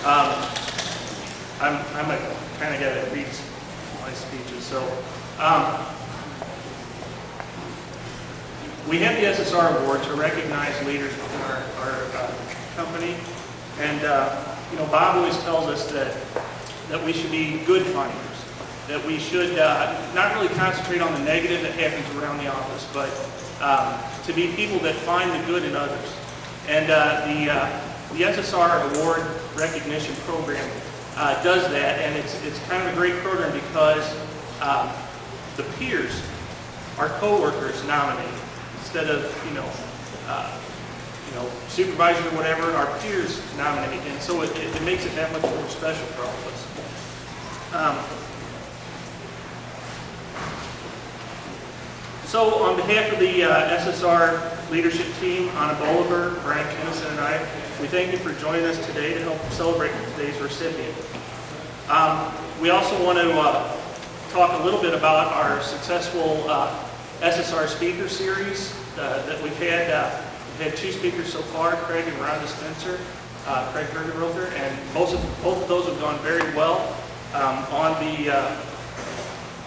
I'm a kind of guy that reads my speeches, so we have the SSR Award to recognize leaders within our company, and you know, Bob always tells us that we should be good finders, that we should not really concentrate on the negative that happens around the office, but to be people that find the good in others. And the SSR Award recognition program does that, and it's kind of a great program because the peers, our coworkers, nominate instead of supervisors or whatever. Our peers nominate, and so it makes it that much more special for all of us. So on behalf of the SSR leadership team, Anna Bolivar, Brian Kinnison, and I, we thank you for joining us today to help celebrate today's recipient. We also want to talk a little bit about our successful SSR speaker series that we've had. We've had 2 speakers so far, Craig and Rhonda Spencer, Craig Hergenrother, and both of those have gone very well.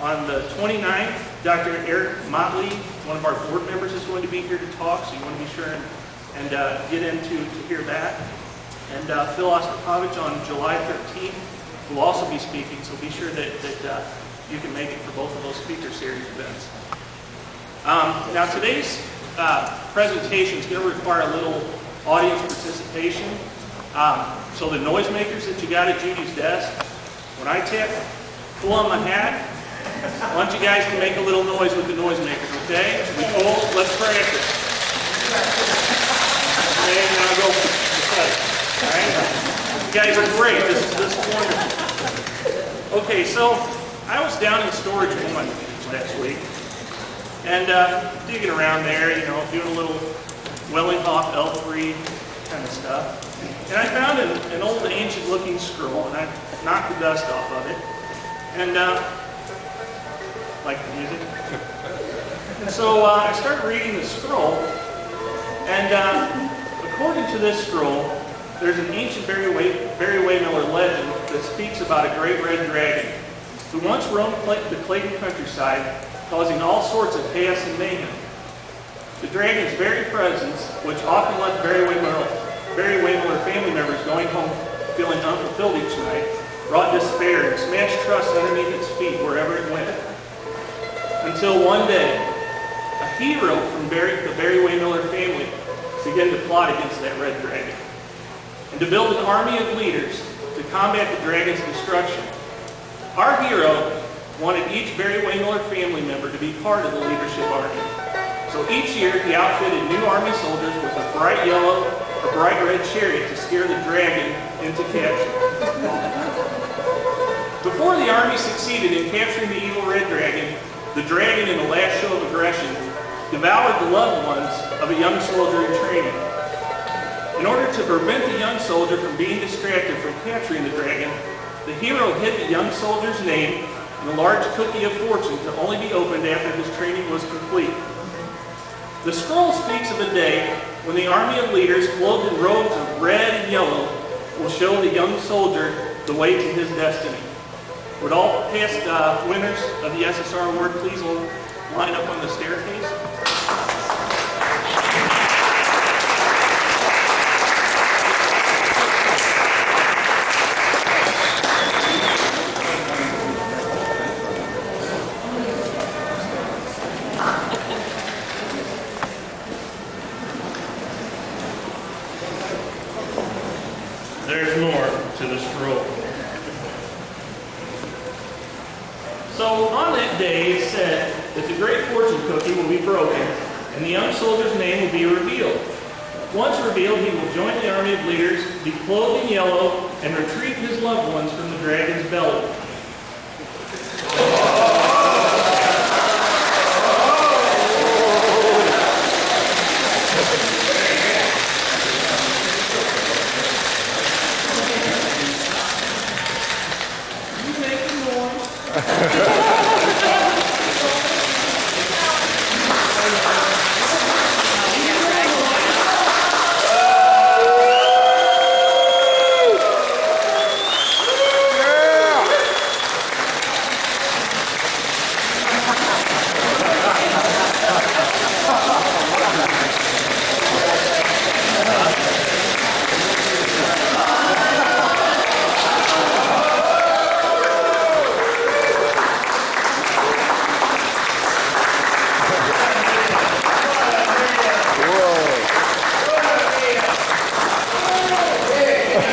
On the 29th, Dr. Eric Motley, one of our board members, is going to be here to talk, so you want to be sure and get in to hear that. And Phil Ostapovich on July 13th will also be speaking, so be sure that you can make it for both of those speaker series events. Now today's presentation is going to require a little audience participation. So the noisemakers that you got at Judy's desk, when I tip, pull on my hat. I want you guys to make a little noise with the noisemakers, okay? We pull, let's practice. Okay, now go play. All right? You guys are great. This is wonderful. Okay, so I was down in storage one last week, and digging around there, you know, doing a little Wellinghoff L3 kind of stuff. And I found an old ancient-looking scroll, and I knocked the dust off of it. And like the music. And so I started reading the scroll, and according to this scroll, there's an ancient Barry Waymiller legend that speaks about a great red dragon who once roamed the Clayton countryside, causing all sorts of chaos and mayhem. The dragon's very presence, which often left Barry Waymiller family members going home feeling unfulfilled each night, brought despair and smashed trust underneath its feet wherever it went. Until one day, a hero from the Barry Waymiller family began to plot against that red dragon and to build an army of leaders to combat the dragon's destruction. Our hero wanted each Barry Waymiller family member to be part of the leadership army. So each year he outfitted new army soldiers with a bright yellow or bright red chariot to scare the dragon into capture. Before the army succeeded in capturing the evil red dragon, the dragon, in the last show of aggression, devoured the loved ones of a young soldier in training. In order to prevent the young soldier from being distracted from capturing the dragon, the hero hid the young soldier's name in a large cookie of fortune to only be opened after his training was complete. The scroll speaks of a day when the army of leaders, clothed in robes of red and yellow, will show the young soldier the way to his destiny. Would all past winners of the SSR Award please line up on the staircase? There's more to the scroll. So on that day, it said that the great fortune cookie will be broken, and the young soldier's name will be revealed. Once revealed, he will join the army of leaders, be clothed in yellow, and retrieve his loved ones from the dragon's belly.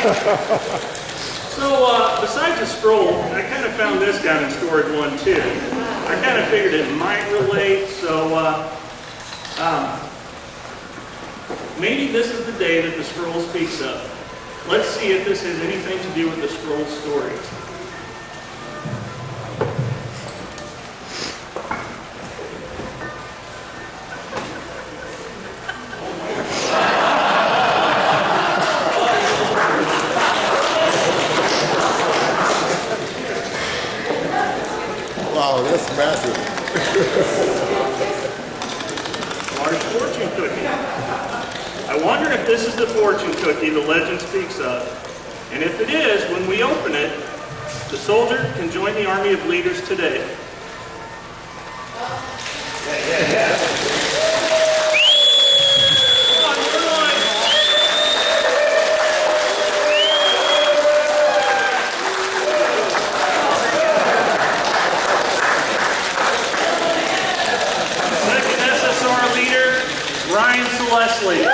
So besides the scroll, I kind of found this down in storage one too. I kind of figured it might relate, so maybe this is the day that the scroll speaks up. Let's see if this has anything to do with the scroll story. Wow, that's massive. Large fortune cookie. I wonder if this is the fortune cookie the legend speaks of. And if it is, when we open it, the soldier can join the army of leaders today. Celeslie.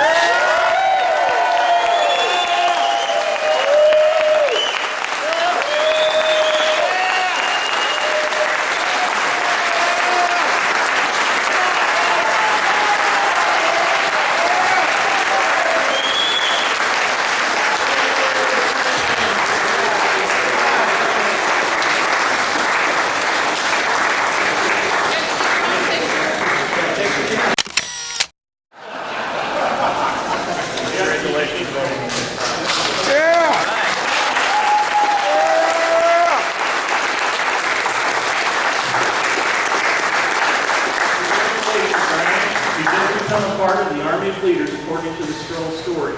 Become a part of the army of leaders according to the scroll story.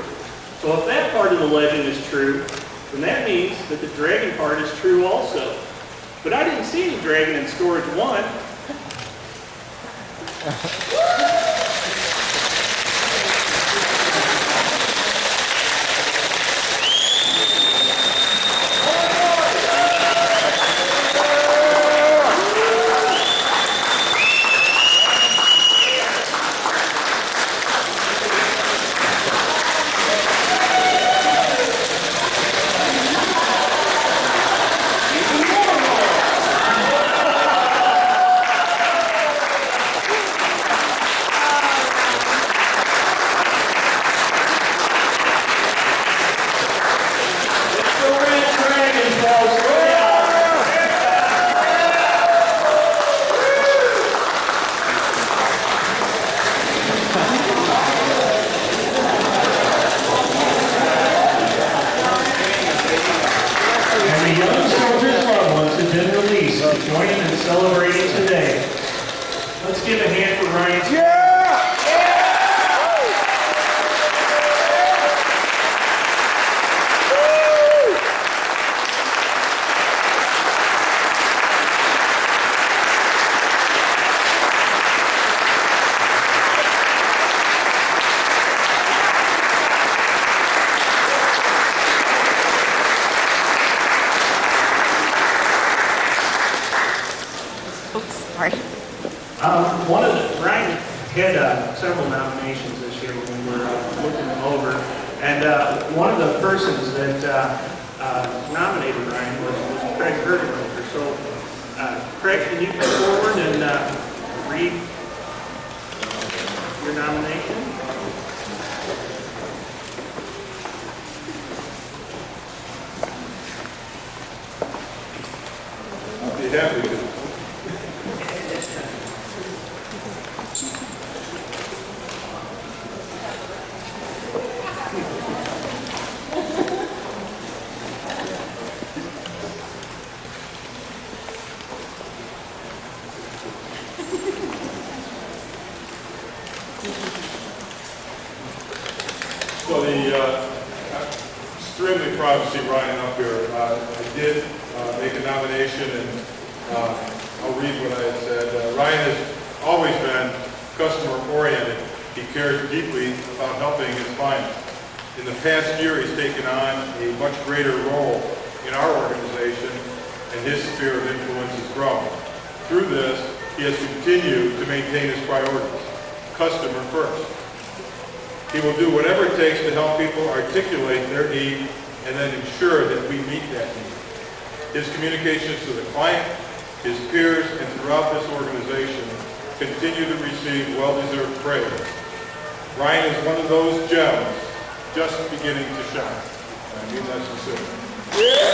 So if that part of the legend is true, then that means that the dragon part is true also. But I didn't see any dragon in storage 1. Joining and celebrating today. Let's give a hand for Ryan. Yeah! Ryan had several nominations this year when we were looking them over, and one of the persons that nominated Ryan was Craig Hergenhofer. So, Craig, can you come forward and read your nomination? I'll be happy to. So I'm extremely proud to see Ryan up here. I did make a nomination, and I'll read what I had said. Ryan has always been customer-oriented. He cares deeply about helping his clients. In the past year, he's taken on a much greater role in our organization, and his sphere of influence has grown. Through this, he has continued to maintain his priorities, customer first. He will do whatever it takes to help people articulate their need and then ensure that we meet that need. His communications to the client, his peers, and throughout this organization continue to receive well-deserved praise. Ryan is one of those gems just beginning to shine. I mean that sincerely.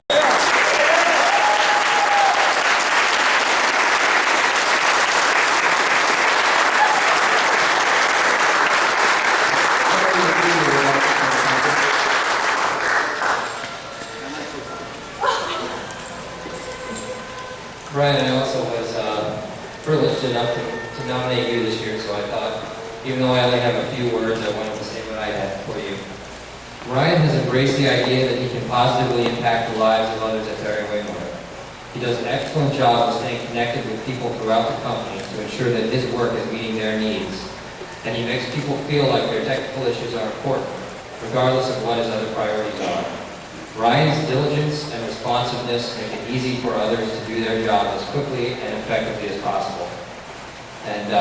Ryan, I also was privileged enough to nominate you this year, so I thought, even though I only have a few words, I wanted to say what I had for you. Ryan has embraced the idea that he can positively impact the lives of others at Barry Waymark. He does an excellent job of staying connected with people throughout the company to ensure that his work is meeting their needs, and he makes people feel like their technical issues are important, regardless of what his other priorities are. Ryan's diligence and responsiveness make it easy for others to do their job as quickly and effectively as possible. And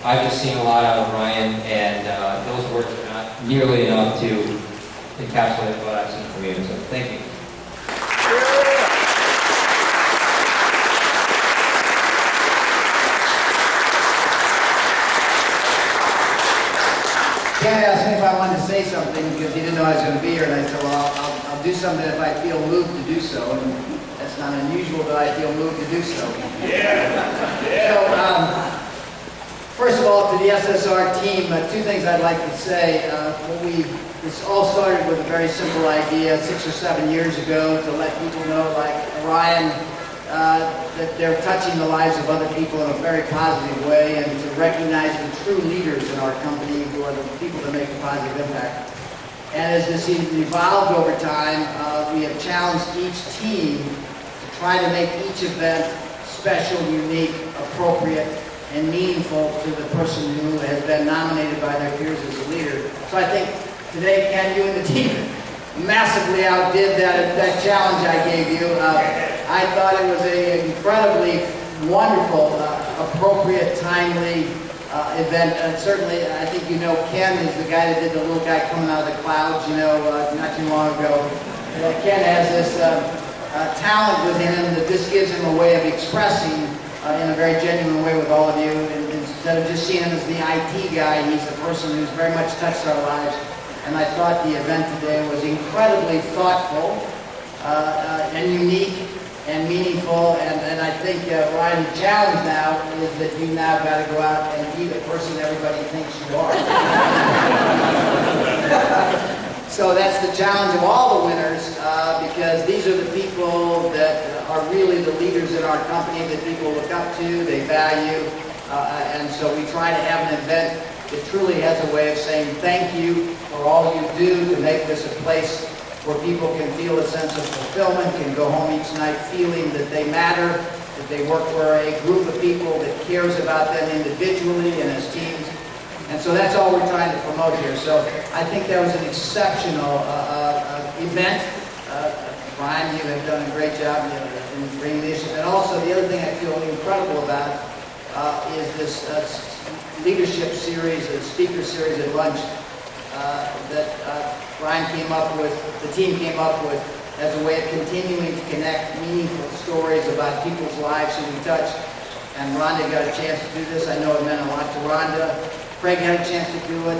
I've just seen a lot out of Ryan, and those words are not nearly enough to encapsulate what I've seen from you. So thank you. Ken asked me if I wanted to say something because he didn't know I was going to be here, and I said, well, I'll do something if I feel moved to do so, and that's not unusual that I feel moved to do so. So, first of all, to the SSR team, two things I'd like to say. This all started with a very simple idea 6 or 7 years ago to let people know, like Ryan, that they're touching the lives of other people in a very positive way, and to recognize the true leaders in our company who are the people that make a positive impact. And as this evolved over time, we have challenged each team to try to make each event special, unique, appropriate, and meaningful to the person who has been nominated by their peers as a leader. So I think today, Ken, you and the team massively outdid that challenge I gave you. I thought it was an incredibly wonderful, appropriate, timely event. And certainly, I think you know Ken is the guy that did the little guy coming out of the clouds, not too long ago. Ken has this talent with him that this gives him a way of expressing in a very genuine way with all of you. And instead of just seeing him as the IT guy, he's the person who's very much touched our lives. And I thought the event today was incredibly thoughtful and unique and meaningful. And I think, Ryan, the challenge now is that you now got to go out and be the person everybody thinks you are. So that's the challenge of all the winners, because these are the people that are really the leaders in our company that people look up to, they value, and so we try to have an event that truly has a way of saying thank you for all you do to make this a place where people can feel a sense of fulfillment, can go home each night feeling that they matter, that they work for a group of people that cares about them individually and as teams. And so that's all we're trying to promote here. So I think that was an exceptional event. Brian, you have done a great job in bringing this. And also the other thing I feel incredible about is this leadership series, the speaker series at lunch that Brian came up with, the team came up with as a way of continuing to connect meaningful stories about people's lives who we touch. And Rhonda got a chance to do this. I know it meant a lot to Rhonda. Craig had a chance to do it.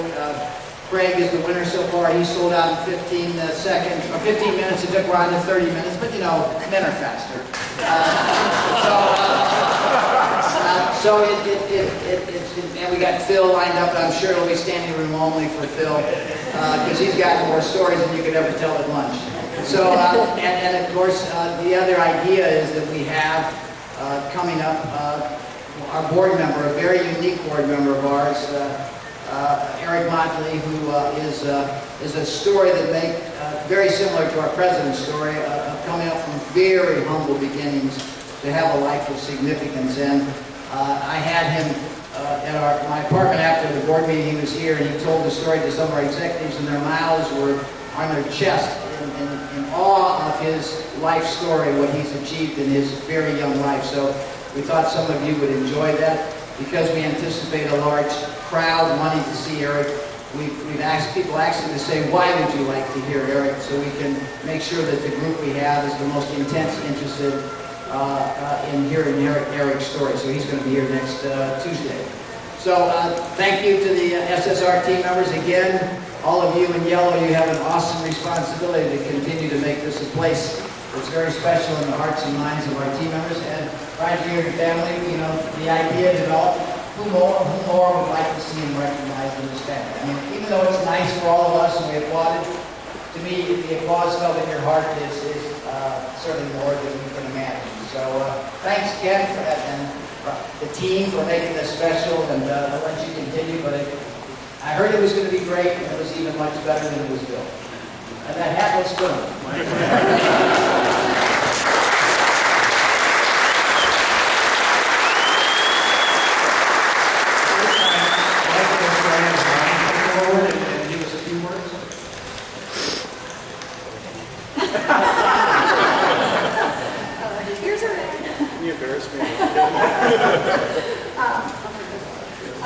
Craig is the winner so far. He sold out in 15 seconds, or 15 minutes. It took Rhonda 30 minutes, but men are faster. And we got Phil lined up, and I'm sure it'll be standing room only for Phil, because he's got more stories than you could ever tell at lunch. So, and of course, the other idea is that we have coming up our board member, a very unique board member of ours, Eric Motley, who is a story that makes very similar to our president's story, of coming up from very humble beginnings to have a life of significance. And I had him at my apartment after the board meeting. He was here, and he told the story to some of our executives, and their mouths were on their chest in awe of his life story, what he's achieved in his very young life. So we thought some of you would enjoy that. Because we anticipate a large crowd wanting to see Eric, we've asked people actually to say, why would you like to hear Eric, so we can make sure that the group we have is the most intense interested in hearing Eric's story. So he's going to be here next Tuesday. So thank you to the SSR team members again. All of you in yellow, you have an awesome responsibility to continue to make this a place that's very special in the hearts and minds of our team members. And right here in family, you know, the idea developed, who more would like to see him recognized in this family? I mean, even though it's nice for all of us and we applauded, to me, the applause felt in your heart is certainly more than you can imagine. So thanks again for that, and the team for making this special, and I'll let you continue, but I heard it was going to be great, and it was even much better than it was built. And that hat looks good. Forward and give us a few words. Here's our You embarrassed me.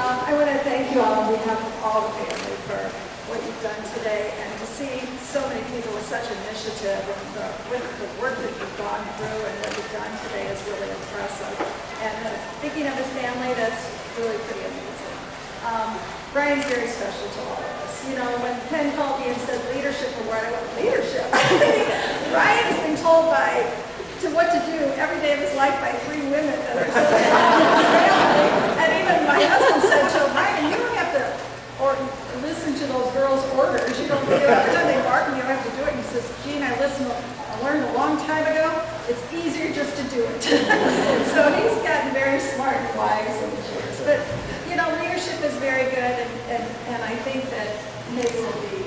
I want to thank you all on behalf of all the family for what you've done today, and to see so many people with such initiative and with the work that you've gone through and what you've done today is really impressive. And thinking of his family, that's really pretty amazing. Brian's very special to all of us. You know, when Penn called me and said leadership award, I went, leadership? Brian's been told to what to do every day of his life by 3 women that are just and even my husband said to him, Brian, you don't have to listen to those girls' orders. You don't, every time they bark, you don't have to do it. And he says, Gene, I learned a long time ago, it's easier just to do it. So he's gotten very smart and wise over the years. But, you know, leadership is very good, and I think that maybe we'll be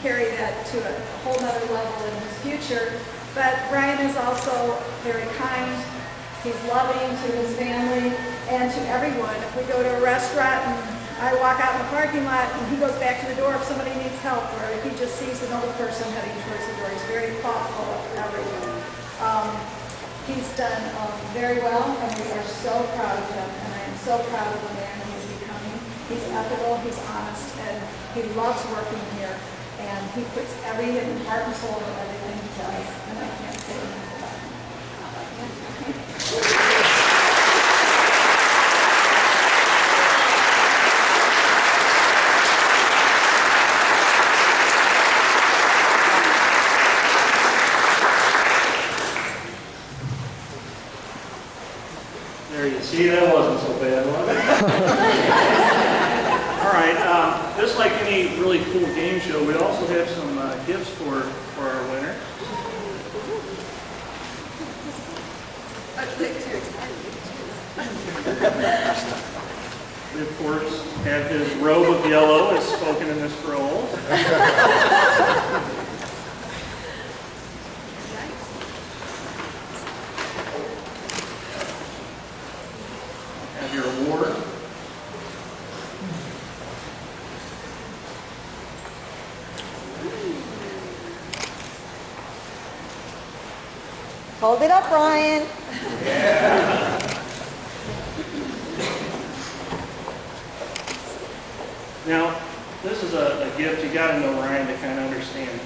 carry that to a whole other level in his future. But Brian is also very kind. He's loving to his family and to everyone. If we go to a restaurant and I walk out in the parking lot and he goes back to the door if somebody needs help, or if he just sees an older person heading towards the door, he's very thoughtful of everyone. He's done very well, and we are so proud of him, and I am so proud of the man he's becoming. He's ethical, he's honest, and he loves working here, and he puts everything heart and soul into everything he does, and I can't say enough about him. There you see, that wasn't so bad, was it? All right, just like any really cool game show, we also have some gifts for our winner. We, of course, have his robe of yellow as spoken in the scroll. Have your award. Hold it up, Brian. Now, this is a gift. You got to know Ryan to kind of understand.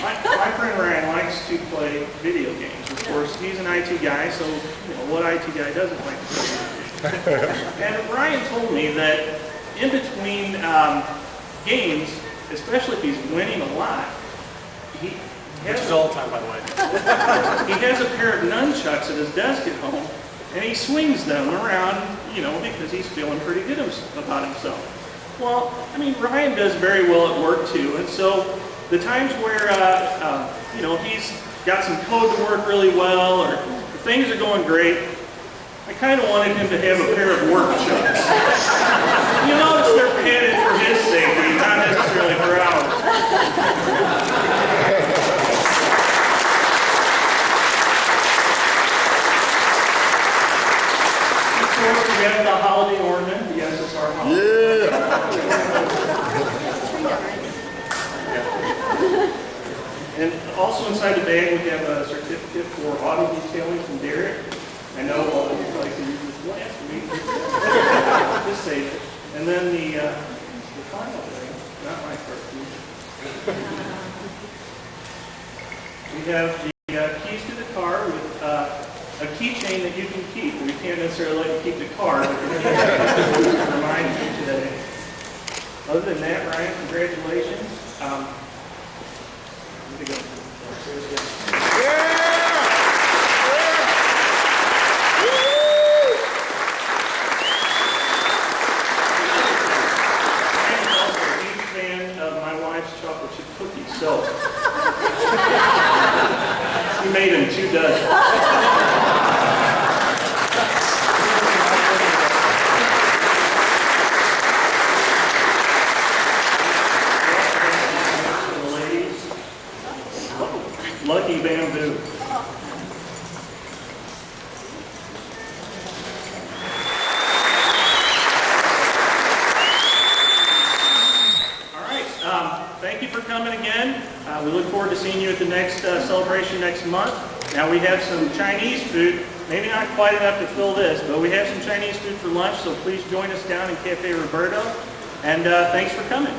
My friend Ryan likes to play video games. Of course, he's an IT guy, so you know what IT guy doesn't like to play video games. And Ryan told me that in between games, especially if he's winning a lot, he has all the time, by the way. he has a pair of nunchucks at his desk at home, and he swings them around, you know, because he's feeling pretty good about himself. Well, I mean, Ryan does very well at work too, and so the times where, you know, he's got some code to work really well, or things are going great, I kind of wanted him to have a pair of work chucks. You notice they're padded for his safety, not necessarily for ours. Of course, we have the holiday ornament, the SSR holiday. And also inside the bag, we have a certificate for auto detailing from Derek. I know you probably could use this last week. Just save it. And then the mine over there. Not my cartoon. We have the keys to the car with a keychain that you can keep. We can't necessarily let you keep the car, but we can remind you today. Other than that, Ryan, congratulations. Let me go. Chocolate chip cookies, so he made them 2 dozen. The ladies, Lucky Bamboo. Thank you for coming again. We look forward to seeing you at the next celebration next month. Now we have some Chinese food, maybe not quite enough to fill this, but we have some Chinese food for lunch, so please join us down in Cafe Roberto. And thanks for coming.